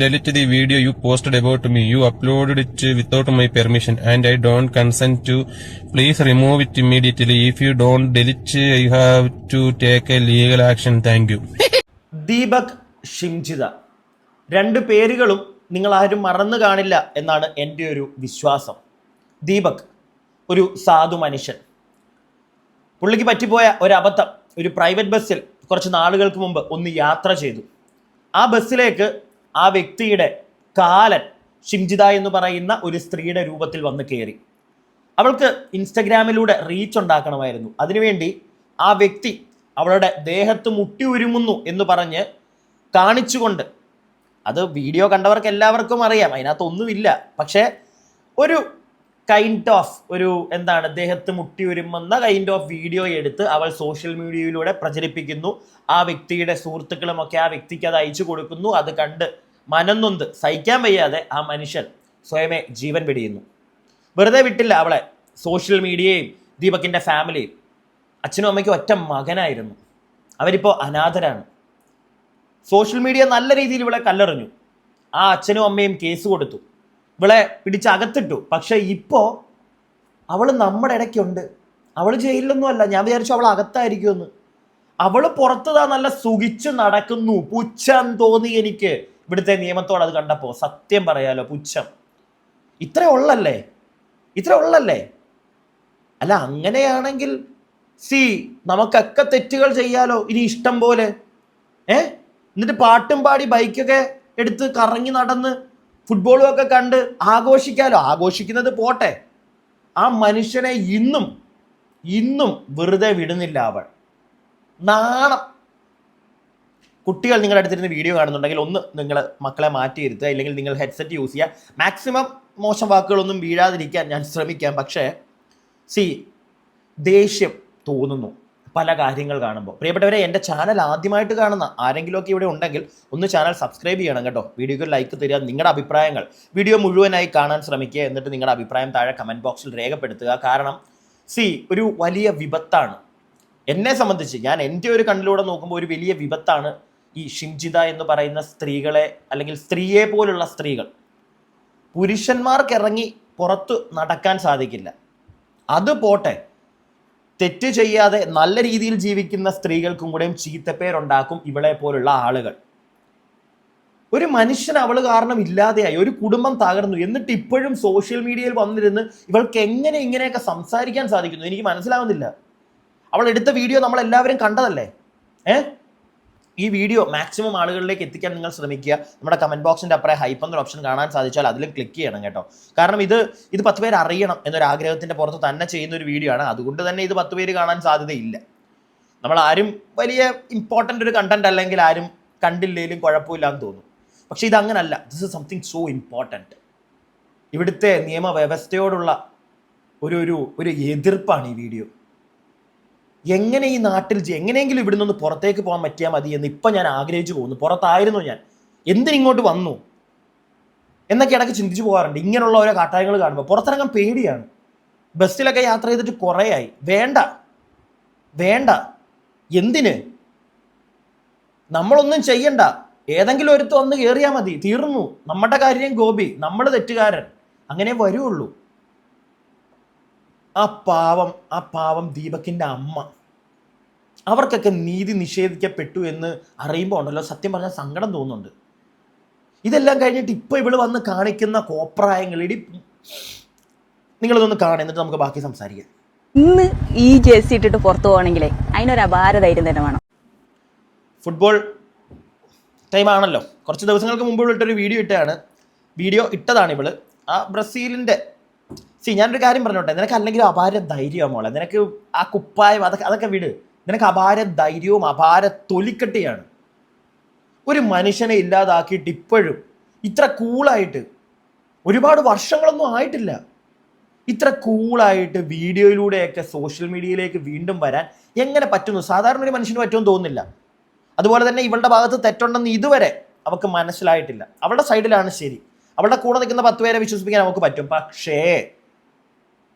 delete the video you posted about me. You uploaded it without my permission and I don't consent to. Please remove it immediately. If you don't delete, you have to take a legal action. Thank you. Deepak Shimjitha രണ്ട് പേരുകളും നിങ്ങൾ ആരും മറന്നു കാണില്ല എന്നാണ് എൻ്റെ ഒരു വിശ്വാസം. ദീപക് ഒരു സാധു മനുഷ്യൻ. പുള്ളിക്ക് പറ്റിപ്പോയ ഒരു അബദ്ധം, ഒരു പ്രൈവറ്റ് ബസ്സിൽ കുറച്ച് നാളുകൾക്ക് മുമ്പ് ഒന്ന് യാത്ര ചെയ്തു. ആ ബസ്സിലേക്ക് ആ വ്യക്തിയുടെ കാലൻ ഷിംജിത എന്ന് പറയുന്ന ഒരു സ്ത്രീയുടെ രൂപത്തിൽ വന്ന് കയറി. അവൾക്ക് ഇൻസ്റ്റഗ്രാമിലൂടെ റീച്ച് ഉണ്ടാക്കണമായിരുന്നു. അതിനുവേണ്ടി ആ വ്യക്തി അവളുടെ ദേഹത്ത് മുട്ടി ഉരുമുന്നു എന്ന് പറഞ്ഞ് കാണിച്ചുകൊണ്ട്, അത് വീഡിയോ കണ്ടവർക്ക് എല്ലാവർക്കും അറിയാം, അതിനകത്തൊന്നുമില്ല. പക്ഷേ ഒരു കൈൻഡ് ഓഫ് ഒരു ദേഹത്ത് മുട്ടി ഉരുമുന്ന കൈൻഡ് ഓഫ് വീഡിയോ എടുത്ത് അവൾ സോഷ്യൽ മീഡിയയിലൂടെ പ്രചരിപ്പിക്കുന്നു. ആ വ്യക്തിയുടെ സുഹൃത്തുക്കളുമൊക്കെ ആ വ്യക്തിക്ക് അത് അയച്ചു കൊടുക്കുന്നു. അത് കണ്ട് മനംനൊന്ത് സഹിക്കാൻ വയ്യാതെ ആ മനുഷ്യൻ സ്വയമേ ജീവൻ വെടിയുന്നു. വെറുതെ വിട്ടില്ല അവളെ. സോഷ്യൽ മീഡിയയും ദീപകിൻ്റെ ഫാമിലിയും, അച്ഛനും അമ്മയ്ക്കും ഒറ്റ മകനായിരുന്നു. അവരിപ്പോൾ അനാഥരാണ്. സോഷ്യൽ മീഡിയ നല്ല രീതിയിൽ ഇവളെ കല്ലെറിഞ്ഞു. ആ അച്ഛനും അമ്മയും കേസ് കൊടുത്തു, ഇവളെ പിടിച്ചകത്തിട്ടു. പക്ഷെ ഇപ്പോൾ അവൾ നമ്മുടെ ഇടയ്ക്കുണ്ട്. അവൾ ജയിലിലൊന്നും അല്ല. ഞാൻ വിചാരിച്ചു അവൾ അകത്തായിരിക്കുമെന്ന്. അവൾ പുറത്തുതാ നല്ല സുഖിച്ച് നടക്കുന്നു. പുച്ഛം തോന്നി എനിക്ക് ഇവിടുത്തെ നിയമത്തോട് അത് കണ്ടപ്പോൾ. സത്യം പറയാലോ, പുച്ഛം. ഇത്ര ഉള്ളല്ലേ? അല്ല, അങ്ങനെയാണെങ്കിൽ നമുക്കൊക്കെ തെറ്റുകൾ ചെയ്യാലോ ഇനി ഇഷ്ടം പോലെ. എന്നിട്ട് പാട്ടും പാടി ബൈക്കൊക്കെ എടുത്ത് കറങ്ങി നടന്ന് ഫുട്ബോളും ഒക്കെ കണ്ട് ആഘോഷിക്കാലോ. ആഘോഷിക്കുന്നത് പോട്ടെ, ആ മനുഷ്യനെ ഇന്നും വെറുതെ വിടുന്നില്ല അവൾ. നാണം. കുട്ടികൾ നിങ്ങളുടെ അടുത്തിരുന്ന് വീഡിയോ കാണുന്നുണ്ടെങ്കിൽ ഒന്ന് നിങ്ങൾ മക്കളെ മാറ്റിയിരുത്തുക, ഇല്ലെങ്കിൽ നിങ്ങൾ ഹെഡ്സെറ്റ് യൂസ് ചെയ്യുക. മാക്സിമം മോശം വാക്കുകളൊന്നും വീഴാതിരിക്കാൻ ഞാൻ ശ്രമിക്കാം. പക്ഷേ ദേഷ്യം തോന്നുന്നു പല കാര്യങ്ങൾ കാണുമ്പോൾ. പ്രിയപ്പെട്ടവരെ, എൻ്റെ ചാനൽ ആദ്യമായിട്ട് കാണുന്ന ആരെങ്കിലുമൊക്കെ ഇവിടെ ഉണ്ടെങ്കിൽ ഒന്ന് ചാനൽ സബ്സ്ക്രൈബ് ചെയ്യണം കേട്ടോ. വീഡിയോക്ക് ലൈക്ക് തരിക, നിങ്ങളുടെ അഭിപ്രായങ്ങൾ വീഡിയോ മുഴുവനായി കാണാൻ ശ്രമിക്കുക. എന്നിട്ട് നിങ്ങളുടെ അഭിപ്രായം താഴെ കമൻറ്റ് ബോക്സിൽ രേഖപ്പെടുത്തുക. കാരണം ഒരു വലിയ വിപത്താണ്. എന്നെ സംബന്ധിച്ച്, ഞാൻ എൻ്റെ ഒരു കണ്ണിലൂടെ നോക്കുമ്പോൾ ഒരു വലിയ വിപത്താണ് ഈ ഷിംജിത എന്ന് പറയുന്ന സ്ത്രീകളെ, അല്ലെങ്കിൽ സ്ത്രീയെ പോലുള്ള സ്ത്രീകൾ. പുരുഷന്മാർക്ക് ഇറങ്ങി പുറത്ത് നടക്കാൻ സാധിക്കില്ല, അത് പോട്ടെ, തെറ്റ് ചെയ്യാതെ നല്ല രീതിയിൽ ജീവിക്കുന്ന സ്ത്രീകൾക്കും കൂടെയും ചീത്തപ്പേരുണ്ടാക്കും ഇവളെ പോലുള്ള ആളുകൾ. ഒരു മനുഷ്യൻ അവൾ കാരണം ഇല്ലാതെയായി, ഒരു കുടുംബം തകർന്നു. എന്നിട്ട് ഇപ്പോഴും സോഷ്യൽ മീഡിയയിൽ വന്നിരുന്ന് ഇവൾക്ക് എങ്ങനെ ഇങ്ങനെയൊക്കെ സംസാരിക്കാൻ സാധിക്കുന്നു എനിക്ക് മനസ്സിലാവുന്നില്ല. അവൾ എടുത്ത വീഡിയോ നമ്മളെല്ലാവരും കണ്ടതല്ലേ? ഈ വീഡിയോ മാക്സിമം ആളുകളിലേക്ക് എത്തിക്കാൻ നിങ്ങൾ ശ്രമിക്കുക. നമ്മുടെ കമൻറ്റ് ബോക്സിൻ്റെ അപ്പുറം ഹൈപ്പ് എന്നൊരു ഓപ്ഷൻ കാണാൻ സാധിച്ചാൽ അതിലും ക്ലിക്ക് ചെയ്യണം കേട്ടോ. കാരണം ഇത് 10 പേര് അറിയണം എന്നൊരാഗ്രഹത്തിൻ്റെ പുറത്ത് തന്നെ ചെയ്യുന്ന ഒരു വീഡിയോ ആണ്. അതുകൊണ്ട് തന്നെ ഇത് 10 പേര് കാണാൻ സാധ്യതയില്ല. നമ്മൾ ആരും വലിയ ഇമ്പോർട്ടൻ്റ് ഒരു കണ്ടന്റ് അല്ലെങ്കിൽ ആരും കണ്ടില്ലെങ്കിലും കുഴപ്പമില്ലാന്ന് തോന്നും. പക്ഷേ ഇതങ്ങനല്ല. This is something so important. ഇവിടുത്തെ നിയമവ്യവസ്ഥയോടുള്ള ഒരു എതിർപ്പാണ് ഈ വീഡിയോ. എങ്ങനെ ഈ നാട്ടിൽ എങ്ങനെയെങ്കിലും ഇവിടെ നിന്ന് പുറത്തേക്ക് പോകാൻ പറ്റിയാൽ മതി എന്ന് ഇപ്പം ഞാൻ ആഗ്രഹിച്ചു പോകുന്നു. പുറത്തായിരുന്നു ഞാൻ, എന്തിനിങ്ങോട്ട് വന്നു എന്നൊക്കെ ഇടയ്ക്ക് ചിന്തിച്ചു പോകാറുണ്ട്. ഇങ്ങനെയുള്ള ഓരോ കാട്ടായങ്ങൾ കാണുമ്പോൾ പുറത്തിറങ്ങാൻ പേടിയാണ്. ബസ്സിലൊക്കെ യാത്ര ചെയ്തിട്ട് കുറേയായി. വേണ്ട, എന്തിന്? നമ്മളൊന്നും ചെയ്യണ്ട, ഏതെങ്കിലും ഒരുത്ത് വന്ന് കയറിയാൽ മതി, തീർന്നു. നമ്മുടെ കാര്യം ഗോപി, നമ്മൾ തെറ്റുകാരൻ, അങ്ങനെ വരുള്ളൂ. ആ പാവം ദീപകിൻ്റെ അമ്മ, അവർക്കൊക്കെ നീതി നിഷേധിക്കപ്പെട്ടു എന്ന് അറിയുമ്പോൾ ഉണ്ടല്ലോ, സത്യം പറഞ്ഞാൽ സങ്കടം തോന്നുന്നുണ്ട്. ഇതെല്ലാം കഴിഞ്ഞിട്ട് ഇപ്പോൾ ഇവള് വന്ന് കാണിക്കുന്ന കോപ്രായങ്ങൾ നിങ്ങളിതൊന്ന് കാണുക, എന്നിട്ട് നമുക്ക് ബാക്കി സംസാരിക്കാം. ഇന്ന് ഈ ജേഴ്സി ഇട്ടിട്ട് പുറത്തു പോകണമെങ്കിലേ അതിനൊരു അപാര ധൈര്യം തന്നെ വേണം. ഫുട്ബോൾ ടൈം ആണല്ലോ. കുറച്ച് ദിവസങ്ങൾക്ക് മുമ്പ് ഇട്ടൊരു വീഡിയോ ഇട്ടതാണ് ഇവള്. ആ ബ്രസീലിൻ്റെ ഞാനൊരു കാര്യം പറഞ്ഞോട്ടെ, നിനക്ക് അല്ലെങ്കിൽ അപാര ധൈര്യമാണ് മോളെ. നിനക്ക് ആ കുപ്പായം അതൊക്കെ വിട്. നിനക്ക് അപാര ധൈര്യവും അപാര തൊലിക്കട്ടിയാണ്. ഒരു മനുഷ്യനെ ഇല്ലാതാക്കിയിട്ട് ഇപ്പോഴും ഇത്ര കൂളായിട്ട്, ഒരുപാട് വർഷങ്ങളൊന്നും ആയിട്ടില്ല, ഇത്ര കൂളായിട്ട് വീഡിയോയിലൂടെയൊക്കെ സോഷ്യൽ മീഡിയയിലേക്ക് വീണ്ടും വരാൻ എങ്ങനെ പറ്റുന്നു? സാധാരണ ഒരു മനുഷ്യന് പറ്റുമെന്ന് തോന്നുന്നില്ല. അതുപോലെ തന്നെ ഇവളുടെ ഭാഗത്ത് തെറ്റുണ്ടെന്ന് ഇതുവരെ അവൾക്ക് മനസ്സിലായിട്ടില്ല. അവളുടെ സൈഡിലാണ് ശരി. അവളുടെ കൂടെ നിൽക്കുന്ന 10 പേരെ വിശ്വസിപ്പിക്കാൻ നമുക്ക് പറ്റും. പക്ഷേ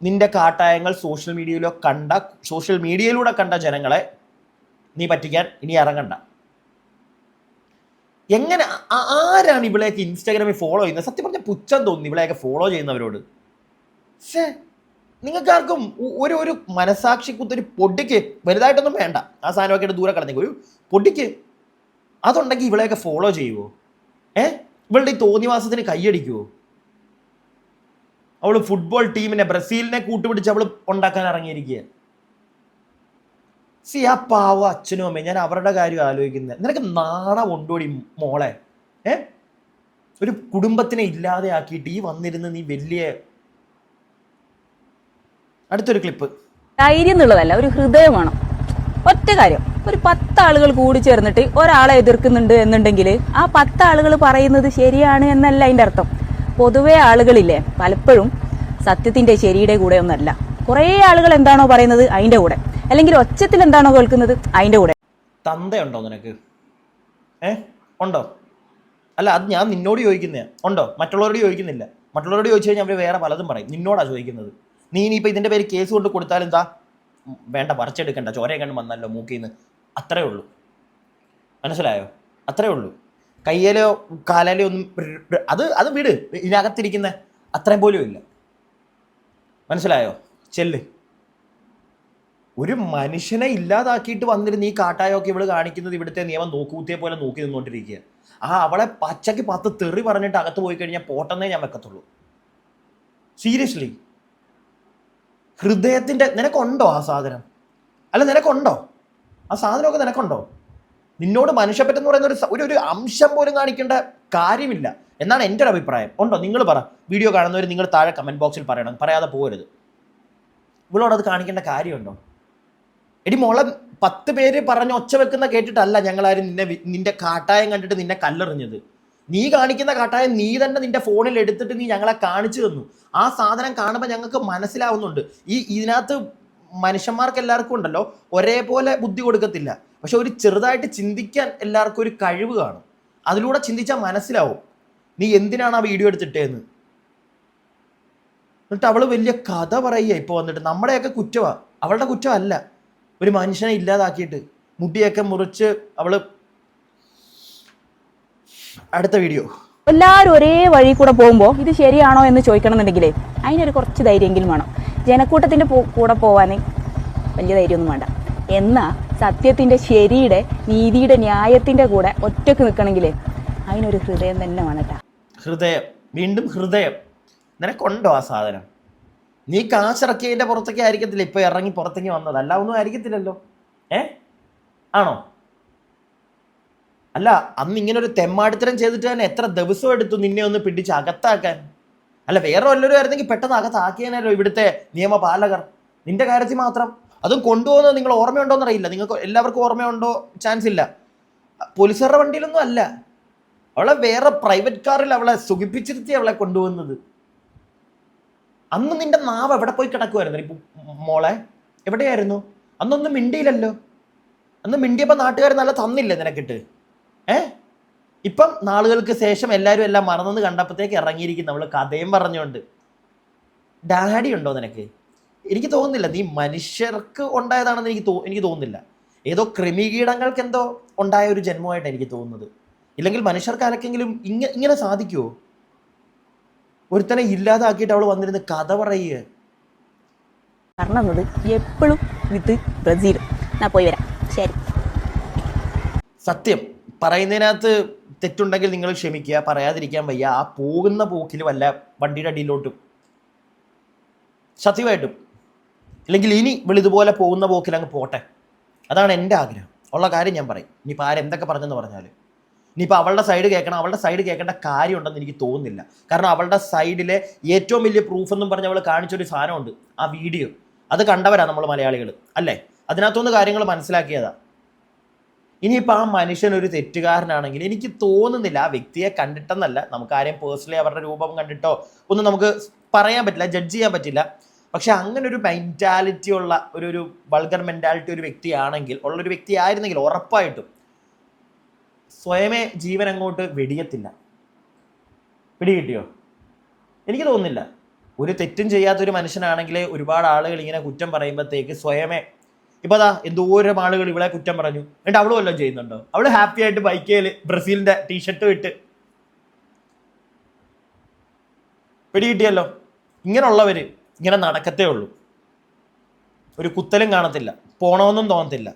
നിന്റെ കാട്ടായങ്ങൾ സോഷ്യൽ മീഡിയയിലൂടെ കണ്ട ജനങ്ങളെ നീ പറ്റിക്കാൻ ഇനി ഇറങ്ങണ്ട. എങ്ങനെ ആരാണ് ഇവളെയൊക്കെ ഇൻസ്റ്റാഗ്രാമിൽ ഫോളോ ചെയ്യുന്നത്? സത്യം പറഞ്ഞാൽ പുച്ഛം തോന്നുന്നു ഇവളെയൊക്കെ ഫോളോ ചെയ്യുന്നവരോട്. പക്ഷേ നിങ്ങൾക്കാർക്കും ഒരു മനസാക്ഷി കുത്തൊരു പൊടിക്ക്, വലുതായിട്ടൊന്നും വേണ്ട, ആ സാധനമൊക്കെ ഇട്ട് ദൂരെ കളഞ്ഞേക്കും, ഒരു പൊടിക്ക് അതുണ്ടെങ്കിൽ ഇവളെയൊക്കെ ഫോളോ ചെയ്യുമോ? ഇവളുടെ ഈ തോന്നിവാസത്തിന് കൈയടിക്കുമോ? അവൾ ഫുട്ബോൾ ടീമിനെ, ബ്രസീലിനെ കൂട്ടുപിടിച്ച് അവൾ ഉണ്ടാക്കാൻ ഇറങ്ങിയിരിക്കുക. ആ പാവ അച്ഛനും അമ്മയും, ഞാൻ അവരുടെ കാര്യം ആലോചിക്കുന്നത്. നിനക്ക് നാണം ഉണ്ടോടി മോളെ? ഒരു കുടുംബത്തിനെ ഇല്ലാതെ ആക്കിയിട്ട് ഈ വന്നിരുന്ന് നീ വലിയ. അടുത്തൊരു ക്ലിപ്പ്. ധൈര്യം എന്നുള്ളതല്ല, ഒരു ഹൃദയം വേണം. ഒറ്റ കാര്യം, ഒരു 10 ആളുകൾ കൂടി ചേർന്നിട്ട് ഒരാളെ എതിർക്കുന്നുണ്ട് എന്നുണ്ടെങ്കിൽ ആ 10 ആളുകൾ പറയുന്നത് ശരിയാണ് എന്നല്ല അതിൻ്റെ അർത്ഥം. പൊതുവെ ആളുകളില്ലേ പലപ്പോഴും സത്യത്തിന്റെ ശരിയുടെ കൂടെ ഒന്നല്ല. കുറേ ആളുകൾ എന്താണോ പറയുന്നത് അതിന്റെ കൂടെ, അല്ലെങ്കിൽ ഒച്ചത്തിൽ എന്താണോ കേൾക്കുന്നത് അതിന്റെ കൂടെ. തന്തയുണ്ടോ നിനക്ക്? ഉണ്ടോ? അല്ല, അത് ഞാൻ നിന്നോട് ചോദിക്കുന്നേ. ഉണ്ടോ? മറ്റുള്ളവരോട് ചോദിക്കുന്നില്ല. മറ്റുള്ളവരോട് ചോദിച്ചു കഴിഞ്ഞാൽ അവർ വേറെ പലതും പറയും. നിന്നോടാ ചോദിക്കുന്നത്. നീ ഇനിയിപ്പോൾ ഇതിൻ്റെ പേര് കേസ് കൊണ്ട് കൊടുത്താൽ എന്താ? വേണ്ട, പറിച്ചെടുക്കണ്ട, ചോരയെ കണ്ട് വന്നല്ലോ മൂക്കിന്ന്. അത്രേ ഉള്ളൂ. മനസ്സിലായോ? അത്രേ ഉള്ളൂ. കയ്യിലോ കാലിലോ ഒന്നും അത് വിട്. ഇതിനകത്തിരിക്കുന്ന അത്രയും പോലും ഇല്ല. മനസ്സിലായോ? ചെല്ല്. ഒരു മനുഷ്യനെ ഇല്ലാതാക്കിയിട്ട് വന്നിരുന്ന് ഈ കാട്ടായൊക്കെ ഇവള് കാണിക്കുന്നത് ഇവിടുത്തെ നിയമം നോക്കൂത്തിയെ പോലെ നോക്കി നിന്നുകൊണ്ടിരിക്കുക. അവളെ പച്ചയ്ക്ക് 10 തെറി പറഞ്ഞിട്ട് അകത്ത് പോയി കഴിഞ്ഞാൽ പോട്ടെന്നേ ഞാൻ വെക്കത്തുള്ളൂ. സീരിയസ്ലി. ഹൃദയത്തിൻ്റെ നിനക്കുണ്ടോ ആ സാധനം? അല്ല, നിനക്കുണ്ടോ ആ സാധനമൊക്കെ? നിനക്കുണ്ടോ? നിന്നോട് മനുഷ്യപ്പറ്റെന്ന് പറയുന്ന ഒരു അംശം പോലും കാണിക്കേണ്ട കാര്യമില്ല എന്നാണ് എൻ്റെ ഒരു അഭിപ്രായം. ഉണ്ടോ? നിങ്ങൾ പറ. വീഡിയോ കാണുന്നവർ നിങ്ങൾ താഴെ കമൻറ്റ് ബോക്സിൽ പറയണം. പറയാതെ പോകരുത്. ഇവളോടത് കാണിക്കേണ്ട കാര്യമുണ്ടോ? എടി മോളെ, 10 പേര് പറഞ്ഞ് ഒച്ച വെക്കുന്ന കേട്ടിട്ടല്ല ഞങ്ങളാരും നിന്റെ കാട്ടായം കണ്ടിട്ട് നിന്നെ കല്ലെറിഞ്ഞത്. നീ കാണിക്കുന്ന കാട്ടായം നീ തന്നെ നിന്റെ ഫോണിൽ എടുത്തിട്ട് നീ ഞങ്ങളെ കാണിച്ചു തന്നു. ആ സാധനം കാണുമ്പോൾ ഞങ്ങൾക്ക് മനസ്സിലാവുന്നുണ്ട്. ഇതിനകത്ത് മനുഷ്യന്മാർക്ക് എല്ലാവർക്കും ഉണ്ടല്ലോ ഒരേപോലെ ബുദ്ധി കൊടുക്കത്തില്ല. പക്ഷെ ഒരു ചെറുതായിട്ട് ചിന്തിക്കാൻ എല്ലാവർക്കും ഒരു കഴിവ് കാണും. അതിലൂടെ ചിന്തിച്ചാൽ മനസ്സിലാവും നീ എന്തിനാണ് ആ വീഡിയോ എടുത്തിട്ടേന്ന്. എന്നിട്ട് അവള് വലിയ കഥ പറയുക ഇപ്പോൾ വന്നിട്ട്. നമ്മുടെയൊക്കെ കുറ്റമാണ്, അവളുടെ കുറ്റമല്ല. ഒരു മനുഷ്യനെ ഇല്ലാതാക്കിയിട്ട് മുടിയൊക്കെ മുറിച്ച് അവള്. അടുത്ത വീഡിയോ. എല്ലാവരും ഒരേ വഴി കൂടെ പോകുമ്പോൾ ഇത് ശരിയാണോ എന്ന് ചോദിക്കണമെന്നുണ്ടെങ്കിൽ അതിനൊരു കുറച്ച് ധൈര്യമെങ്കിലും വേണം. ജനക്കൂട്ടത്തിൻ്റെ കൂടെ പോകാൻ വലിയ ധൈര്യമൊന്നും വേണ്ട. എന്നാൽ സത്യത്തിൻ്റെ, ശരിയുടെ, നീതിയുടെ, ന്യായത്തിൻ്റെ കൂടെ ഒറ്റക്ക് നിൽക്കണമെങ്കിൽ അതിനൊരു ഹൃദയം തന്നെ വേണട്ടാ. ഹൃദയം. വീണ്ടും ഹൃദയം. നിനക്കുണ്ടോ ആ സാധനം? നീ കാശിറക്കിയതിൻ്റെ പുറത്തേക്ക് ആയിരിക്കത്തില്ല ഇപ്പോൾ ഇറങ്ങി പുറത്തേക്ക് വന്നത്. അല്ല, ഒന്നും ആയിരിക്കത്തില്ലല്ലോ. ആണോ? അല്ല, അന്ന് ഇങ്ങനെ ഒരു തെമ്മാടിത്തരം ചെയ്തിട്ട് തന്നെ എത്ര ദിവസം എടുത്തു നിന്നെ ഒന്ന് പിടിച്ച് അകത്താക്കാൻ? അല്ല, വേറെ വല്ലവരും ആയിരുന്നെങ്കിൽ പെട്ടെന്ന് അകത്താക്കിയാനല്ലോ ഇവിടുത്തെ നിയമപാലകർ. നിന്റെ കാര്യത്തിൽ മാത്രം അതും കൊണ്ടുപോകുന്നത് നിങ്ങൾ ഓർമ്മയുണ്ടോയെന്ന് അറിയില്ല. നിങ്ങൾക്ക് എല്ലാവർക്കും ഓർമ്മയുണ്ടോ? ചാൻസ് ഇല്ല. പോലീസുകാരുടെ വണ്ടിയിലൊന്നും അല്ല, അവളെ വേറെ പ്രൈവറ്റ് കാറിൽ അവളെ സുഖിപ്പിച്ചിരുത്തി അവളെ കൊണ്ടുപോകുന്നത്. അന്ന് നിന്റെ നാവ് എവിടെ പോയി കിടക്കുമായിരുന്നു ഇപ്പം മോളെ? എവിടെയായിരുന്നു? അന്നൊന്നും മിണ്ടിയില്ലല്ലോ. അന്ന് മിണ്ടിയപ്പോൾ നാട്ടുകാർ നല്ല തന്നില്ലേ നിനക്കിട്ട്? ഇപ്പം നാളുകൾക്ക് ശേഷം എല്ലാവരും എല്ലാം മറന്നെന്ന് കണ്ടപ്പോഴത്തേക്ക് ഇറങ്ങിയിരിക്കുന്നു അവള് കഥയും പറഞ്ഞുകൊണ്ട്. ഡാഡി ഉണ്ടോ നിനക്ക്? എനിക്ക് തോന്നുന്നില്ല നീ മനുഷ്യർക്ക് ഉണ്ടായതാണെന്ന് എനിക്ക് തോന്നുന്നില്ല. ഏതോ കൃമികീടങ്ങൾക്ക് എന്തോ ഉണ്ടായ ഒരു ജന്മമായിട്ട് എനിക്ക് തോന്നുന്നത്. ഇല്ലെങ്കിൽ മനുഷ്യർക്ക് ആരൊക്കെങ്കിലും ഇങ്ങനെ സാധിക്കുമോ? ഒരുത്തനെ ഇല്ലാതാക്കിയിട്ട് അവൾ വന്നിരുന്ന് കഥ പറയുക. പറഞ്ഞത് എപ്പോഴും വിത്ത് ബ്രസീൽ. ഞാൻ പോയി വരാം. ശരി. സത്യം പറയുന്നതിനകത്ത് തെറ്റുണ്ടെങ്കിൽ നിങ്ങൾ ക്ഷമിക്കുക, പറയാതിരിക്കാൻ വയ്യ. ആ പോകുന്ന പോക്കിൽ വല്ല വണ്ടിയുടെ അടിയിലോട്ടും സത്യമായിട്ടും, ഇല്ലെങ്കിൽ ഇനി ഇതുപോലെ പോകുന്ന പോക്കിൽ അങ്ങ് പോട്ടെ. അതാണ് എൻ്റെ ആഗ്രഹം. ഉള്ള കാര്യം ഞാൻ പറയും. ഇനിയിപ്പോൾ ആരെന്തൊക്കെ പറഞ്ഞെന്ന് പറഞ്ഞാൽ ഇനിയിപ്പോൾ അവളുടെ സൈഡ് കേൾക്കണം. അവളുടെ സൈഡ് കേൾക്കേണ്ട കാര്യമുണ്ടെന്ന് എനിക്ക് തോന്നുന്നില്ല. കാരണം അവളുടെ സൈഡിലെ ഏറ്റവും വലിയ പ്രൂഫ് എന്നും പറഞ്ഞ് അവൾ കാണിച്ചൊരു സാധനമുണ്ട്, ആ വീഡിയോ. അത് കണ്ടവരാണ് നമ്മൾ മലയാളികൾ അല്ലേ? അതിനകത്തുനിന്ന് കാര്യങ്ങൾ മനസ്സിലാക്കിയതാ. ഇനിയിപ്പോൾ ആ മനുഷ്യൻ ഒരു തെറ്റുകാരനാണെങ്കിൽ എനിക്ക് തോന്നുന്നില്ല, ആ വ്യക്തിയെ കണ്ടിട്ടെന്നല്ല, നമുക്ക് ആരെയും പേഴ്സണലി അവരുടെ രൂപം കണ്ടിട്ടോ ഒന്നും നമുക്ക് പറയാൻ പറ്റില്ല, ജഡ്ജ് ചെയ്യാൻ പറ്റില്ല. പക്ഷെ അങ്ങനെ ഒരു മെൻറ്റാലിറ്റി ഉള്ള ഒരു വൾഗർ മെൻറ്റാലിറ്റി ഒരു വ്യക്തിയാണെങ്കിൽ, ഉള്ളൊരു വ്യക്തി ആയിരുന്നെങ്കിൽ ഉറപ്പായിട്ടും സ്വയമേ ജീവൻ അങ്ങോട്ട് വെടിയത്തില്ല. പിടികിട്ടിയോ? എനിക്ക് തോന്നുന്നില്ല. ഒരു തെറ്റും ചെയ്യാത്തൊരു മനുഷ്യനാണെങ്കിൽ ഒരുപാട് ആളുകൾ ഇങ്ങനെ കുറ്റം പറയുമ്പോഴത്തേക്ക് സ്വയമേ ഇപ്പൊ അതാ എന്തോരം ആളുകൾ ഇവളെ കുറ്റം പറഞ്ഞു, എന്നിട്ട് അവളും വല്ലതും ചെയ്യുന്നുണ്ടോ? അവള് ഹാപ്പി ആയിട്ട് ബൈക്കേല് ബ്രസീലിന്റെ ടീഷർട്ടും ഇട്ട് പിടികിട്ടിയല്ലോ. ഇങ്ങനെയുള്ളവര് ഇങ്ങനെ നടക്കത്തേ ഉള്ളൂ, ഒരു കുത്തലും കാണത്തില്ല, പോണമെന്നും തോന്നത്തില്ല.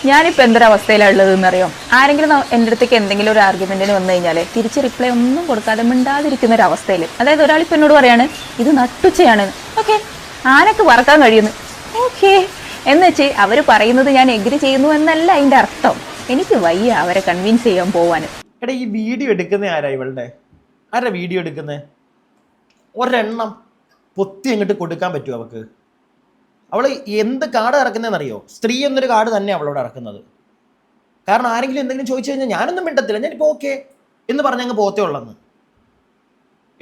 ഞാനിപ്പോ എന്തൊരവസ്ഥയിലാണ് ഉള്ളതെന്നറിയോ? ആരെങ്കിലും എൻ്റെ അടുത്തേക്ക് എന്തെങ്കിലും ഒരു ആർഗ്യുമെന്റിന് വന്നു കഴിഞ്ഞാൽ തിരിച്ച് റിപ്ലൈ ഒന്നും കൊടുക്കാതെ മിണ്ടാതിരിക്കുന്ന ഒരു അവസ്ഥയിൽ, അതായത് ഒരാളിപ്പോൾ എന്നോട് പറയാണ് ഇത് നട്ടുച്ചയാണ്, ഓക്കെ ആനക്ക് പറക്കാൻ കഴിയുന്നു, ഓക്കെ എന്ന് വെച്ച് അവർ പറയുന്നത് ഞാൻ എഗ്രി ചെയ്യുന്നു എന്നല്ല അതിൻ്റെ അർത്ഥം. എനിക്ക് വയ്യ അവരെ കൺവിൻസ് ചെയ്യാൻ പോവാൻ. എടാ ഈ വീഡിയോ എടുക്കുന്ന ആരാ? ഇവളുടെ ആരാ വീഡിയോ എടുക്കുന്നത്? ഒരെണ്ണം പൊത്തി അങ്ങോട്ട് കൊടുക്കാൻ പറ്റുമോ അവൾക്ക്? അവൾ എന്ത് കാർഡ് ഇറക്കുന്നതെന്നറിയോ? സ്ത്രീ എന്നൊരു കാർഡ് തന്നെ അവളോട് ഇറക്കുന്നത്. കാരണം ആരെങ്കിലും എന്തെങ്കിലും ചോദിച്ചു കഴിഞ്ഞാൽ ഞാനൊന്നും മിണ്ടത്തില്ല, ഞാനിപ്പോൾ ഓക്കെ എന്ന് പറഞ്ഞങ്ങ് പോത്തേ ഉള്ളെന്ന്.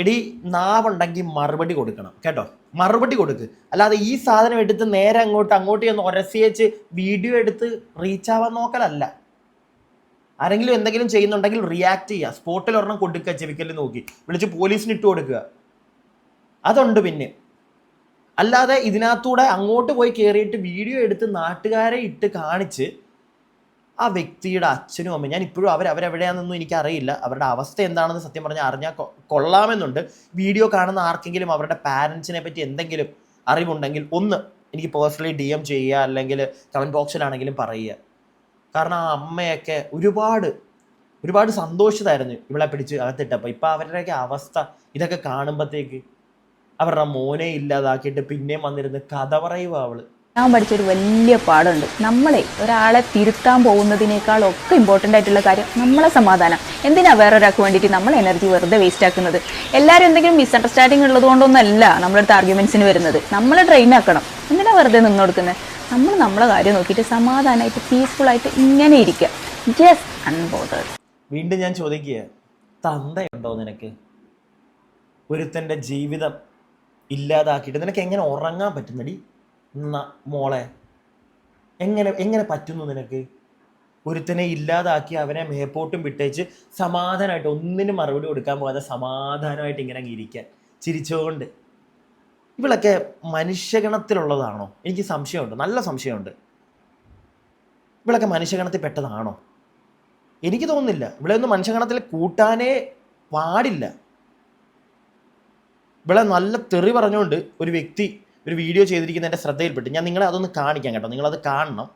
എടി നാവുണ്ടെങ്കിൽ മറുപടി കൊടുക്കണം കേട്ടോ, മറുപടി കൊടുക്ക്. അല്ലാതെ ഈ സാധനം എടുത്ത് നേരെ അങ്ങോട്ട് ചെന്ന് ഉരസിയേച്ച് വീഡിയോ എടുത്ത് റീച്ച് ആവാൻ നോക്കലല്ല. ആരെങ്കിലും എന്തെങ്കിലും ചെയ്യുന്നുണ്ടെങ്കിൽ റിയാക്ട് ചെയ്യുക, സ്പോട്ടിൽ ഒരെണ്ണം കൊടുക്കുക, ചെവിക്കല്ല് നോക്കി വിളിച്ച് പോലീസിന് ഇട്ട് കൊടുക്കുക, അതുണ്ട്. പിന്നെ അല്ലാതെ ഇതിനകത്തൂടെ അങ്ങോട്ട് പോയി കയറിയിട്ട് വീഡിയോ എടുത്ത് നാട്ടുകാരെ ഇട്ട് കാണിച്ച് ആ വ്യക്തിയുടെ അച്ഛനും അമ്മയും, ഞാൻ ഇപ്പോഴും അവരെവിടെയാണെന്നൊന്നും എനിക്കറിയില്ല, അവരുടെ അവസ്ഥ എന്താണെന്ന് സത്യം പറഞ്ഞാൽ അറിഞ്ഞാൽ കൊള്ളാമെന്നുണ്ട്. വീഡിയോ കാണുന്ന ആർക്കെങ്കിലും അവരുടെ പാരൻസിനെ പറ്റി എന്തെങ്കിലും അറിവുണ്ടെങ്കിൽ ഒന്ന് എനിക്ക് പേഴ്സണലി DM ചെയ്യുക, അല്ലെങ്കിൽ കമൻറ്റ് ബോക്സിലാണെങ്കിലും പറയുക. കാരണം ആ അമ്മയൊക്കെ ഒരുപാട് സന്തോഷിതായിരുന്നു ഇവളെ പിടിച്ച് അകത്തിട്ടപ്പോൾ. ഇപ്പം അവരുടെയൊക്കെ അവസ്ഥ ഇതൊക്കെ കാണുമ്പോഴത്തേക്ക് അവരുടെ മോനെ ഇല്ലാതാക്കിയിട്ട് പിന്നെയും വന്നിരുന്ന് കഥ പറയുക അവള്. ഞാൻ പഠിച്ചൊരു വലിയ പാടുണ്ട്, നമ്മളെ ഒരാളെ തിരുത്താൻ പോകുന്നതിനേക്കാളൊക്കെ ഇമ്പോർട്ടൻ്റ് ആയിട്ടുള്ള കാര്യം നമ്മളെ സമാധാനം. എന്തിനാ വേറൊരാൾക്ക് വേണ്ടിയിട്ട് നമ്മൾ എനർജി വെറുതെ വേസ്റ്റ് ആക്കുന്നത്? എല്ലാവരും എന്തെങ്കിലും മിസ്അണ്ടർസ്റ്റാൻഡിങ് ഉള്ളത് കൊണ്ടൊന്നല്ല നമ്മളടുത്ത് ആർഗ്യുമെന്റ്സിന് വരുന്നത്. നമ്മളെ ട്രെയിൻ ആക്കണം. എന്തിനാ വെറുതെ നിന്ന് കൊടുക്കുന്നത്? നമ്മൾ നമ്മളെ കാര്യം നോക്കിയിട്ട് സമാധാനമായിട്ട് പീസ്ഫുള്ളായിട്ട് ഇങ്ങനെ ഇരിക്കുക, ജസ്റ്റ് അൺബോതേർഡ്. വീണ്ടും ഞാൻ ചോദിക്കുക, തന്തയുണ്ടോ നിനക്ക്? ഒരുത്തൻ്റെ ജീവിതം ഇല്ലാതാക്കിയിട്ട് നിനക്ക് എങ്ങനെ ഉറങ്ങാൻ പറ്റുന്നടി മോളെ? എങ്ങനെ പറ്റുന്നു നിനക്ക്? ഒരുത്തനെ ഇല്ലാതാക്കി അവനെ മേപ്പോട്ടും വിട്ടേച്ച് സമാധാനമായിട്ട് ഒന്നിനും മറുപടി കൊടുക്കാൻ പോകാതെ സമാധാനമായിട്ട് ഇങ്ങനെ ഇരിക്കാൻ ചിരിച്ചുകൊണ്ട്. ഇവളൊക്കെ മനുഷ്യഗണത്തിലുള്ളതാണോ? എനിക്ക് സംശയമുണ്ട്, നല്ല സംശയമുണ്ട്. ഇവളൊക്കെ മനുഷ്യഗണത്തിൽ പെട്ടതാണോ? എനിക്ക് തോന്നുന്നില്ല. ഇവിടെ ഒന്നും മനുഷ്യഗണത്തിൽ കൂട്ടാനേ പാടില്ല. ഇവിടെ നല്ല തെറി പറഞ്ഞുകൊണ്ട് ഒരു വ്യക്തി ഒരു വീഡിയോ ചെയ്തിരിക്കുന്ന എൻ്റെ ശ്രദ്ധയിൽപ്പെട്ട്. ഞാൻ നിങ്ങളെ അതൊന്ന് കാണിക്കാം കേട്ടോ, നിങ്ങളത് കാണണം.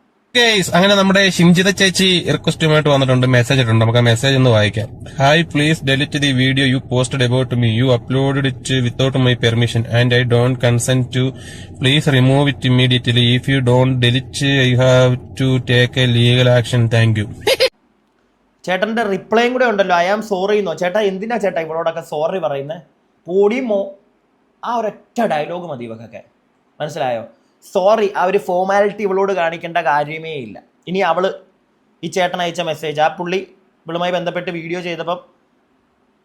അങ്ങനെ നമ്മുടെ ഷിംജിത ചേച്ചി റിക്വസ്റ്റുമായിട്ട് വന്നിട്ടുണ്ട്, മെസ്സേജ് ഇട്ടുണ്ട്. നമുക്ക് ആ മെസ്സേജ് ഒന്ന് വായിക്കാം. Hi, please delete the video you posted about me. You uploaded it without my permission and I don't consent to. Please remove it immediately. If you don't delete I have to take a legal action. Thank you. ചേട്ടൻ്റെ റിപ്ലൈയും കൂടെ ഉണ്ടല്ലോ, I am sorry എന്നോ. ചേട്ടാ എന്തിനാ ചേട്ടാ ഇവളോടൊക്കെ sorry പറയുന്നത്? പൊടിമോ, ആ ഒരൊറ്റ ഡയലോഗ് മതി ഇവക്കൊക്കെ, മനസ്സിലായോ? സോറി, ആ ഒരു ഫോർമാലിറ്റി ഇവളോട് കാണിക്കേണ്ട കാര്യമേ ഇല്ല. ഇനി അവള് ഈ ചേട്ടൻ അയച്ച മെസ്സേജ്, ആ പുള്ളി ഇവളുമായി ബന്ധപ്പെട്ട് വീഡിയോ ചെയ്തപ്പം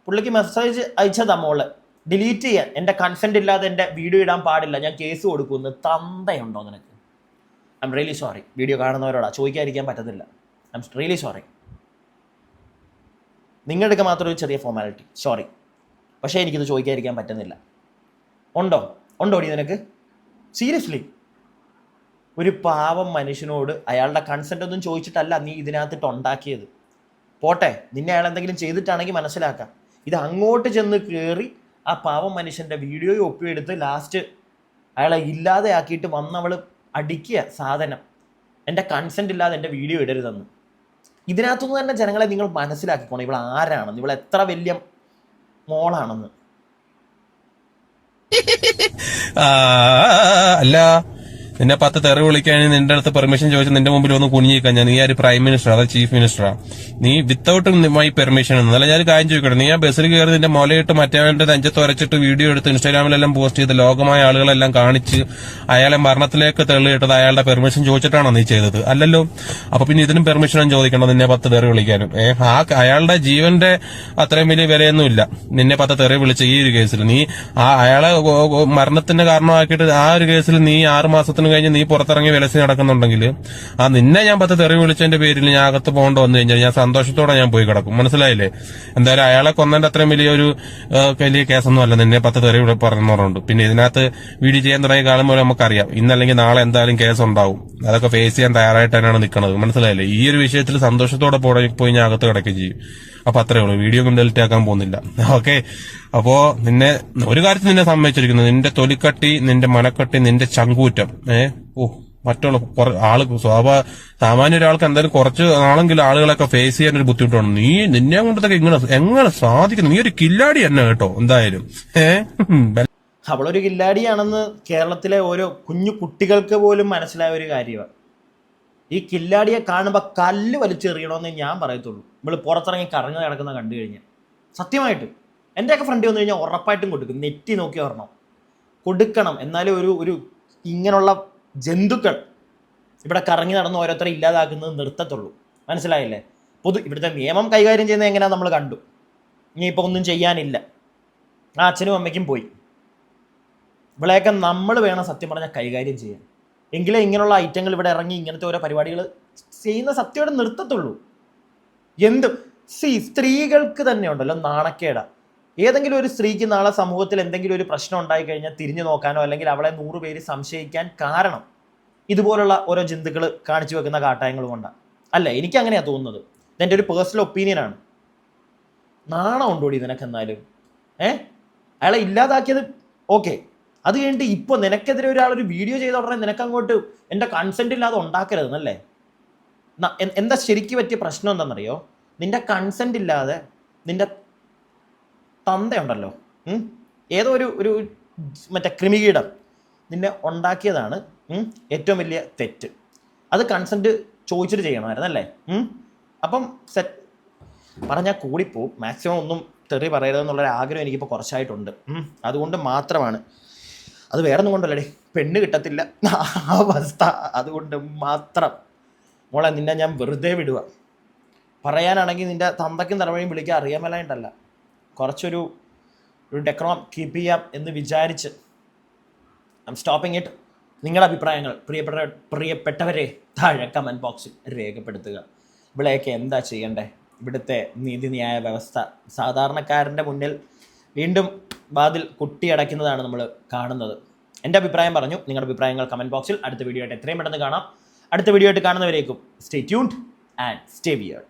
പുള്ളിക്ക് മെസ്സേജ് അയച്ചതാ മോള് ഡിലീറ്റ് ചെയ്യാൻ, എൻ്റെ കൺസെൻറ്റ് ഇല്ലാതെ എൻ്റെ വീഡിയോ ഇടാൻ പാടില്ല, ഞാൻ കേസ് കൊടുക്കുമെന്ന്. തന്തയുണ്ടോ നിനക്ക്? I'm really sorry. Video കാണുന്നവരോടാ, ചോദിക്കാതിരിക്കാൻ പറ്റത്തില്ല. I'm really sorry. നിങ്ങളുടെ മാത്രം ഒരു ചെറിയ ഫോർമാലിറ്റി, സോറി. പക്ഷേ എനിക്കിത് ചോദിക്കാതിരിക്കാൻ പറ്റുന്നില്ല. ഉണ്ടോടി നിനക്ക്? സീരിയസ്ലി, ഒരു പാവം മനുഷ്യനോട് അയാളുടെ കൺസെൻ്റ് ഒന്നും ചോദിച്ചിട്ടല്ല നീ ഇതിനകത്തിട്ട് ഉണ്ടാക്കിയത്. പോട്ടെ, നിന്നെ അയാൾ എന്തെങ്കിലും ചെയ്തിട്ടാണെങ്കിൽ മനസ്സിലാക്കാം. ഇത് അങ്ങോട്ട് ചെന്ന് കയറി ആ പാവം മനുഷ്യൻ്റെ വീഡിയോയും ഒപ്പിയെടുത്ത് ലാസ്റ്റ് അയാളെ ഇല്ലാതെ ആക്കിയിട്ട് വന്നവൾ അടിക്കുക സാധനം, എൻ്റെ കൺസെൻ്റ് ഇല്ലാതെ എൻ്റെ വീഡിയോ ഇടരുതെന്ന്. ഇതിനകത്തുനിന്ന് തന്നെ ജനങ്ങളെ നിങ്ങൾ മനസ്സിലാക്കിക്കോണം ഇവൾ ആരാണെന്ന്, ഇവൾ എത്ര വലിയ മോളാണെന്ന്. അല്ല, നിന്നെ 10 തെറി വിളിക്കാൻ നിന്റെ അടുത്ത് പെർമിഷൻ ചോദിച്ചു നിന്റെ മുമ്പിൽ ഒന്ന് കുനിഞ്ഞിക്കാൻ ഞാൻ, നീ ആര് പ്രൈം മിനിസ്റ്റർ അതോ ചീഫ് മിനിസ്റ്ററാ? നീ വിത്തൌട്ട് മൈ പെർമിഷൻ എന്നല്ല. ഞാൻ കാര്യം ചോദിക്കട്ടെ, നീ ആ ബസ്സിൽ കയറി നിന്റെ മുലയിട്ട് മറ്റവന്റെ നെഞ്ചത്ത് വരച്ചിട്ട് വീഡിയോ എടുത്ത് ഇൻസ്റ്റാഗ്രാമിലെല്ലാം പോസ്റ്റ് ചെയ്ത് ലോകമായ ആളുകളെല്ലാം കാണിച്ച് അയാളെ മരണത്തിലേക്ക് തള്ളിയിട്ടത് അയാളുടെ പെർമിഷൻ ചോദിച്ചിട്ടാണോ നീ ചെയ്തത്? അല്ലല്ലോ. അപ്പൊ പിന്നെ ഇതിനും പെർമിഷനും ചോദിക്കണം നിന്നെ 10 തെറി വിളിക്കാനും. അയാളുടെ ജീവന്റെ അത്രയും വലിയ വിലയൊന്നും ഇല്ല നിന്നെ 10 തെറി വിളിച്ച ഈ ഒരു കേസിൽ. നീ അയാളെ മരണത്തിന്റെ കാരണമാക്കിയിട്ട് ആ ഒരു കേസിൽ നീ 6 മാസത്തിന് കഴിഞ്ഞ് നീ പുറത്തിറങ്ങി വിലസി നടക്കുന്നുണ്ടെങ്കിൽ നിന്നെ ഞാൻ 10 തെറി വിളിച്ചതിന്റെ പേരിൽ ഞാൻ അകത്ത് പോകേണ്ട വന്നു കഴിഞ്ഞാൽ ഞാൻ സന്തോഷത്തോടെ ഞാൻ പോയി കിടക്കും. മനസ്സിലായില്ലേ? എന്തായാലും അയാളെ കൊന്നതിന്റെ അത്രയും വലിയ കേസൊന്നും അല്ല നിന്നെ 10 തെറി പറഞ്ഞുണ്ട്. പിന്നെ ഇതിനകത്ത് വീഡിയോ ചെയ്യാൻ തുടങ്ങിയ കാലം പോലെ നമുക്കറിയാം ഇന്നല്ലെങ്കിൽ നാളെ എന്തായാലും കേസ് ഉണ്ടാവും. അതൊക്കെ ഫേസ് ചെയ്യാൻ തയ്യാറായിട്ട് തന്നെയാണ് നിൽക്കുന്നത്. മനസ്സിലായില്ലേ? ഈ ഒരു വിഷയത്തിൽ സന്തോഷത്തോടെ പോയി ഞാൻ അകത്ത് കിടക്കുകയും ചെയ്യും. അപ്പൊ അത്രേ ഉള്ളൂ. വീഡിയോ കൊണ്ട് ഡെലിറ്റ് ആക്കാൻ പോകുന്നില്ല. ഓക്കെ, അപ്പോ നിന്നെ ഒരു കാര്യത്തിൽ നിന്നെ സമ്മതിച്ചിരിക്കുന്നത് നിന്റെ തൊലിക്കട്ടി, നിന്റെ മനക്കട്ടി, നിന്റെ ചങ്കൂറ്റം. മറ്റുള്ള സാമാന്യ ഒരാൾക്ക് എന്തായാലും കുറച്ച് നാളെങ്കിലും ആളുകളൊക്കെ ഫേസ് ചെയ്യാൻ ഒരു ബുദ്ധിമുട്ടാണ്. നിന്നെ കൊണ്ടൊക്കെ എങ്ങനെ സാധിക്കുന്നു? നീ ഒരു കില്ലാടി തന്നെ കേട്ടോ. എന്തായാലും അവളൊരു കില്ലാടിയാണെന്ന് കേരളത്തിലെ ഓരോ കുഞ്ഞു കുട്ടികൾക്ക് പോലും മനസ്സിലായ ഒരു കാര്യമാണ്. ഈ കില്ലാടിയെ കാണുമ്പോൾ കല്ല് വലിച്ചെറിയണമെന്ന് ഞാൻ പറയത്തുള്ളൂ. ഇവള് പുറത്തിറങ്ങി കറങ്ങി കിടക്കുന്ന കണ്ടു കഴിഞ്ഞാൽ സത്യമായിട്ട് എൻ്റെയൊക്കെ ഫ്രണ്ട് വന്നു കഴിഞ്ഞാൽ ഉറപ്പായിട്ടും കൊടുക്കും. നെറ്റി നോക്കി വരണം, കൊടുക്കണം. എന്നാലും ഒരു ഇങ്ങനെയുള്ള ജന്തുക്കൾ ഇവിടെ കറങ്ങി നടന്ന് ഓരോരുത്തരെ ഇല്ലാതാക്കുന്നത് നിർത്തത്തുള്ളൂ. മനസ്സിലായില്ലേ? ഇവിടുത്തെ നിയമം കൈകാര്യം ചെയ്യുന്നത് എങ്ങനെയാ നമ്മൾ കണ്ടു. ഇനിയിപ്പോൾ ഒന്നും ചെയ്യാനില്ല, ആ അച്ഛനും അമ്മയ്ക്കും പോയി. ഇവിടെയൊക്കെ നമ്മൾ വേണം സത്യം പറഞ്ഞാൽ കൈകാര്യം ചെയ്യാൻ. എങ്കിലേ ഇങ്ങനെയുള്ള ഐറ്റങ്ങൾ ഇവിടെ ഇറങ്ങി ഇങ്ങനത്തെ ഓരോ പരിപാടികൾ ചെയ്യുന്ന സത്യമായിട്ട് നിർത്തത്തുള്ളൂ. സ്ത്രീകൾക്ക് തന്നെ ഉണ്ടല്ലോ നാണക്കേടാ. ഏതെങ്കിലും ഒരു സ്ത്രീക്ക് നാളെ സമൂഹത്തിൽ എന്തെങ്കിലും ഒരു പ്രശ്നം ഉണ്ടായിക്കഴിഞ്ഞാൽ തിരിഞ്ഞു നോക്കാനോ അല്ലെങ്കിൽ അവളെ 100 പേര് സംശയിക്കാൻ കാരണം ഇതുപോലുള്ള ഓരോ ജന്തുക്കൾ കാണിച്ചു വെക്കുന്ന കാട്ടായങ്ങൾ കൊണ്ടാണ്. അല്ല, എനിക്ക് അങ്ങനെയാണ് തോന്നുന്നത്. ഇതെൻ്റെ ഒരു പേഴ്സണൽ ഒപ്പീനിയനാണ്. നാണം ഉണ്ടോടി നിനക്കെന്നാലും? അയാളെ ഇല്ലാതാക്കിയത് ഓക്കെ, അത് കഴിഞ്ഞിട്ട് ഇപ്പോൾ നിനക്കെതിരെ ഒരാളൊരു വീഡിയോ ചെയ്ത ഉടനെ നിനക്കങ്ങോട്ട് എൻ്റെ കൺസെൻറ്റ് ഇല്ലാതെ ഉണ്ടാക്കരുതെന്നല്ലേ? എന്താ ശരിക്കും പറ്റിയ പ്രശ്നം എന്താണെന്നറിയോ? നിൻ്റെ കൺസെൻറ്റ് ഇല്ലാതെ നിൻ്റെ തന്തയുണ്ടല്ലോ, ഏതോ ഒരു മറ്റേ കൃമികീടം നിന്നെ ഉണ്ടാക്കിയതാണ് ഏറ്റവും വലിയ തെറ്റ്. അത് കൺസെൻറ്റ് ചോദിച്ചിട്ട് ചെയ്യണമായിരുന്നല്ലേ? അപ്പം പറഞ്ഞാൽ കൂടിപ്പോവും. മാക്സിമം ഒന്നും തെറി പറയരുതെന്നുള്ളൊരു ആഗ്രഹം എനിക്കിപ്പോൾ കുറച്ചായിട്ടുണ്ട്. അതുകൊണ്ട് മാത്രമാണ്. അത് വേറെ ഒന്നും കൊണ്ടല്ലേ, പെണ്ണ് കിട്ടത്തില്ല അവസ്ഥ. അതുകൊണ്ട് മാത്രം മോളെ നിന്നെ ഞാൻ വെറുതെ വിടുക. പറയാനാണെങ്കിൽ നിൻ്റെ തന്തയ്ക്കും തലവഴിയും വിളിക്കാൻ അറിയാൻ മേലായിട്ടല്ല, കുറച്ചൊരു ഡെക്കറം കീപ്പ് ചെയ്യാം എന്ന് വിചാരിച്ച് ഐ എം സ്റ്റോപ്പിങ് ഇറ്റ്. നിങ്ങളുടെ അഭിപ്രായങ്ങൾ പ്രിയപ്പെട്ടവരെ താഴെ കമൻറ്റ് ബോക്സിൽ രേഖപ്പെടുത്തുക. ഇവിടെയൊക്കെ എന്താ ചെയ്യണ്ടേ? ഇവിടുത്തെ നീതിന്യായ വ്യവസ്ഥ സാധാരണക്കാരൻ്റെ മുന്നിൽ വീണ്ടും വാതിൽ കുട്ടിയടയ്ക്കുന്നതാണ് നമ്മൾ കാണുന്നത്. എൻ്റെ അഭിപ്രായം പറഞ്ഞു. നിങ്ങളുടെ അഭിപ്രായങ്ങൾ കമൻറ്റ് ബോക്സിൽ. അടുത്ത വീഡിയോ ആയിട്ട് എത്രയും പെട്ടെന്ന് കാണാം. അടുത്ത വീഡിയോ ആയിട്ട് കാണുന്നവരേക്കും stay tuned and stay weird.